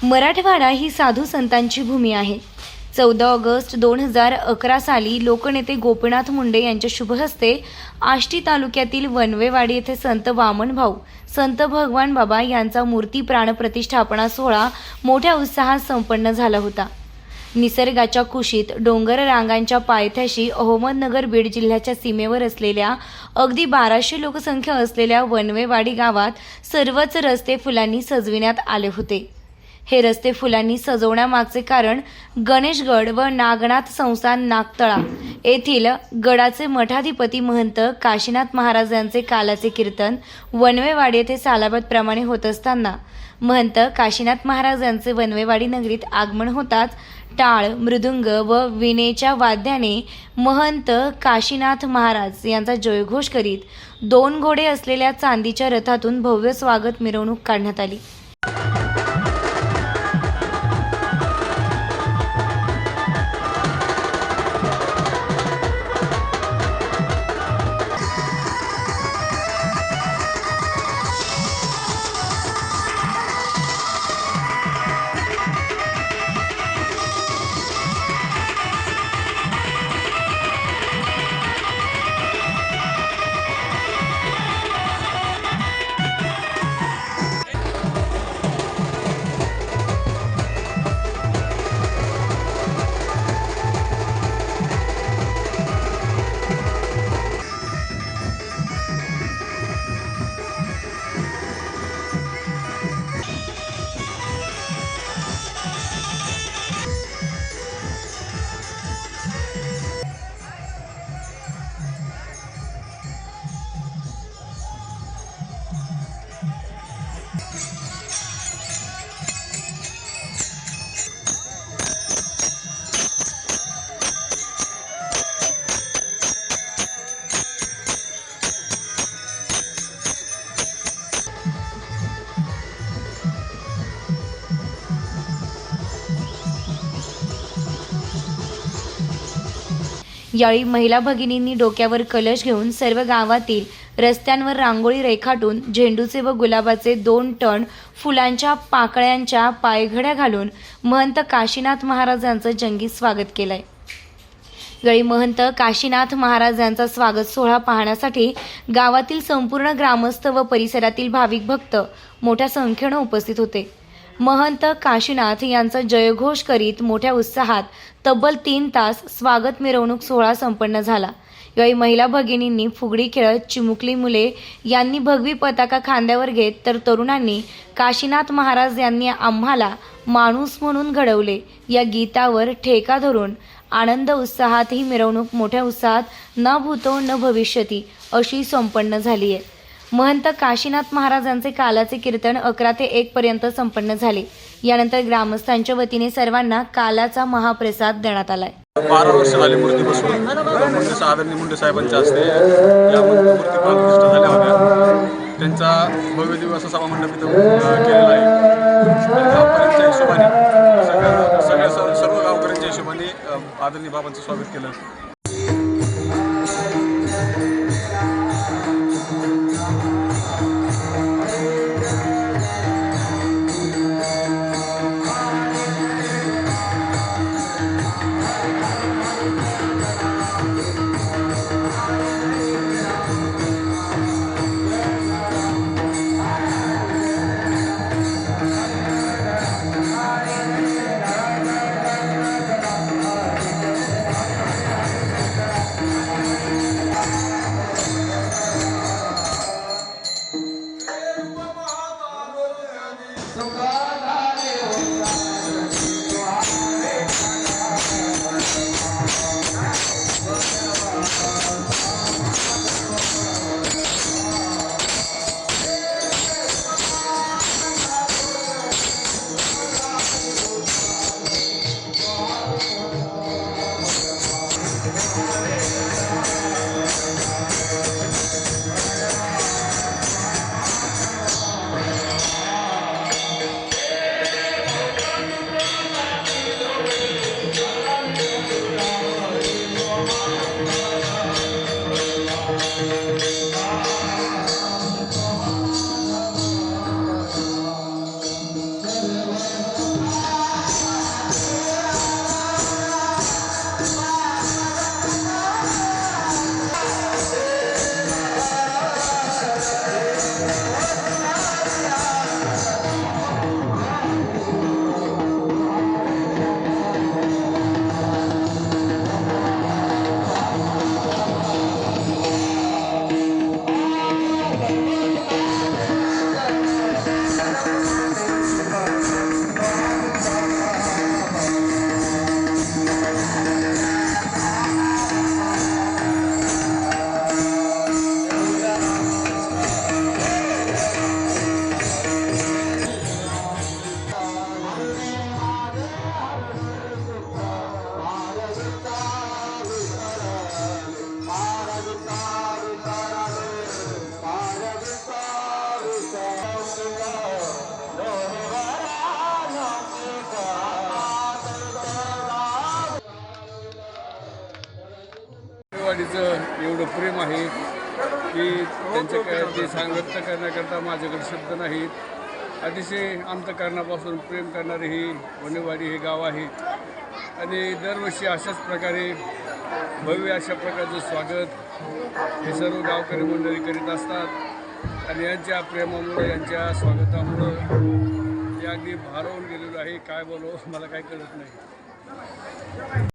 मराठवाडा ही साधू संतांची भूमी आहे. 14 ऑगस्ट 2011 साली लोकनेते गोपीनाथ मुंडे यांच्या शुभहस्ते आष्टी तालुक्यातील वनवेवाडी येथे संत वामनभाऊ, संत भगवान बाबा यांचा मूर्ती प्राणप्रतिष्ठापना सोहळा मोठ्या उत्साहात संपन्न झाला होता. निसर्गाच्या कुशीत डोंगर रांगांच्या पायथ्याशी अहमदनगर बीड जिल्ह्याच्या सीमेवर असलेल्या अगदी 1200 लोकसंख्या असलेल्या वनवेवाडी गावात सर्वच रस्ते फुलांनी सजविण्यात आले होते. हे रस्ते फुलांनी सजवण्यामागचे कारण गणेशगड व नागनाथ संस्थान नागतळा येथील गडाचे मठाधिपती महंत काशीनाथ महाराज यांचे कालाचे कीर्तन वनवेवाडी येथे सालाबादप्रमाणे होत असताना महंत काशीनाथ महाराज यांचे वनवेवाडी नगरीत आगमन होताच टाळ, मृदुंग व वीणेच्या वाद्याने महंत काशीनाथ महाराज यांचा जयघोष करीत 2 घोडे असलेल्या चांदीच्या रथातून भव्य स्वागत मिरवणूक काढण्यात आली. यावेळी महिला भगिनींनी डोक्यावर कलश घेऊन सर्व गावातील रस्त्यांवर रांगोळी रेखाटून झेंडूचे व गुलाबाचे 2 टन फुलांच्या पाकळ्यांच्या पायघड्या घालून महंत काशीनाथ महाराजांचं जंगी स्वागत केलंय. यावेळी महंत काशीनाथ महाराज यांचा स्वागत सोहळा पाहण्यासाठी गावातील संपूर्ण ग्रामस्थ व परिसरातील भाविक भक्त मोठ्या संख्येने उपस्थित होते. महंत काशीनाथ यांचा जयघोष करीत मोठ्या उत्साहात तब्बल 3 तास स्वागत मिरवणूक सोहळा संपन्न झाला. यावेळी महिला भगिनींनी फुगडी खेळत, चिमुकली मुले यांनी भगवी पताका खांद्यावर घेत तर तरुणांनी काशीनाथ महाराज यांनी आम्हाला माणूस म्हणून घडवले या गीतावर ठेका धरून आनंद उत्साहात ही मिरवणूक मोठ्या उत्साहात न भूतो न भविष्यती अशी संपन्न झाली आहे. महंत काशीनाथ महाराजांचे कालाचे कीर्तन 11 ते 1 पर्यंत संपन्न झाले. यानंतर ग्रामस्थांच्या वतीने सर्वांना कालाचा महाप्रसाद देण्यात आलाय. 12 वर्ष झाली मूर्ती बसून आदरणीय मुंडे साहेबांच्या हस्ते या मूर्ती प्राणप्रतिष्ठा झाल्या होत्या. त्यांचा भव्य दिवस असा सभामंडप इथं केलेला आहे. गावकऱ्यांच्या हिशोबाने सर्व गावकऱ्यांच्या हिशोबाने आदरणीय बाबांचं स्वागत केलं. वनेवाडीचं एवढं प्रेम आहे की त्यांचं काय ते व्यक्त करण्याकरता माझ्याकडे शब्द नाहीत. अतिशय अंतःकरणापासून प्रेम करणारे ही वनेवाडी हे गाव आहे आणि दरवर्षी अशाच प्रकारे भव्य अशा प्रकारचं स्वागत हे सर्व गावकरी मंडळी करीत असतात आणि यांच्या प्रेमामुळं यांच्या स्वागतामुळं हे अगदी भारावून गेलेलं आहे. काय बोलावं मला काही कळत नाही.